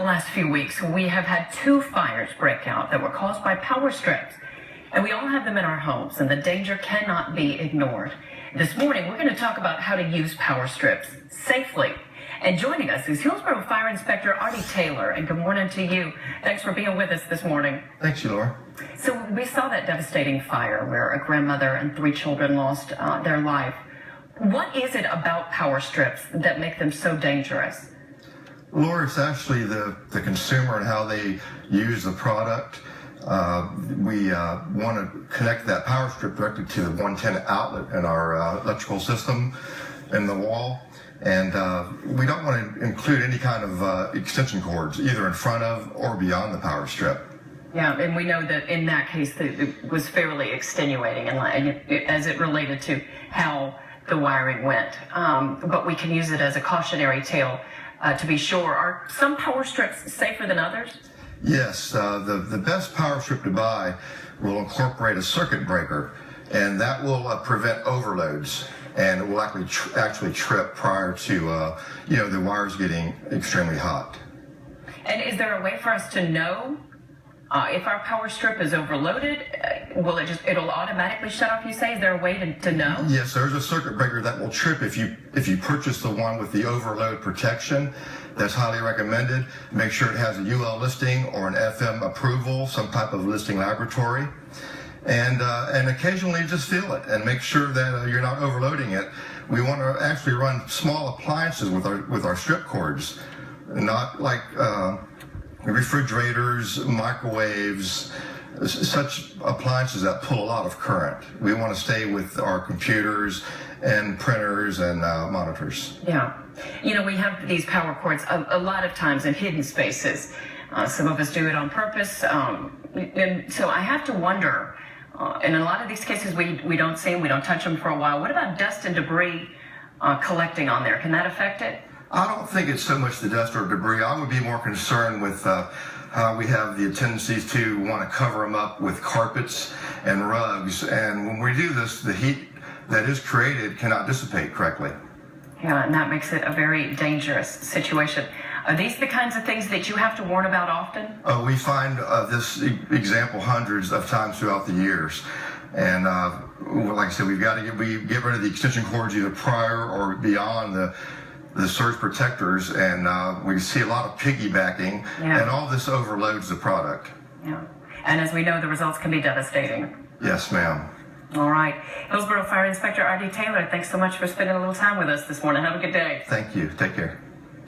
the last few weeks, we have had 2 fires break out that were caused by power strips. And we all have them in our homes, and the danger cannot be ignored. This morning, we're going to talk about how to use power strips safely. And joining us is Hillsborough Fire Inspector Artie Taylor. And good morning to you. Thanks for being with us this morning. Thanks, Laura. So we saw that devastating fire where a grandmother and 3 children lost their life. What is it about power strips that make them so dangerous? Laura, it's actually the consumer and how they use the product. We want to connect that power strip directly to the 110 outlet in our electrical system in the wall. And we don't want to include any kind of extension cords, either in front of or beyond the power strip. Yeah, and we know that in that case that it was fairly extenuating as it related to how the wiring went. But we can use it as a cautionary tale to be sure. Are some power strips safer than others? Yes, the best power strip to buy will incorporate a circuit breaker, and that will prevent overloads. And it will actually trip prior to the wires getting extremely hot. And is there a way for us to know if our power strip is overloaded? It'll automatically shut off, you say? Is there a way to know? Yes, there's a circuit breaker that will trip if you purchase the one with the overload protection. That's highly recommended. Make sure it has a UL listing or an FM approval, some type of listing laboratory. And occasionally just feel it and make sure that you're not overloading it. We want to actually run small appliances with our strip cords, not like refrigerators, microwaves, such appliances that pull a lot of current. We want to stay with our computers and printers and monitors. Yeah. You know, we have these power cords a lot of times in hidden spaces. Some of us do it on purpose. And so I have to wonder, in a lot of these cases we don't see them, we don't touch them for a while. What about dust and debris collecting on there? Can that affect it? I don't think it's so much the dust or debris. I would be more concerned with how we have the tendencies to want to cover them up with carpets and rugs. And when we do this, the heat that is created cannot dissipate correctly. Yeah, and that makes it a very dangerous situation. Are these the kinds of things that you have to warn about often? We find this example hundreds of times throughout the years. And like I said, we get rid of the extension cords either prior or beyond the surge protectors, and we see a lot of piggybacking, and all this overloads the product. Yeah, and as we know, the results can be devastating. Yes, ma'am. All right. Hillsborough Fire Inspector Artie Taylor, thanks so much for spending a little time with us this morning. Have a good day. Thank you. Take care.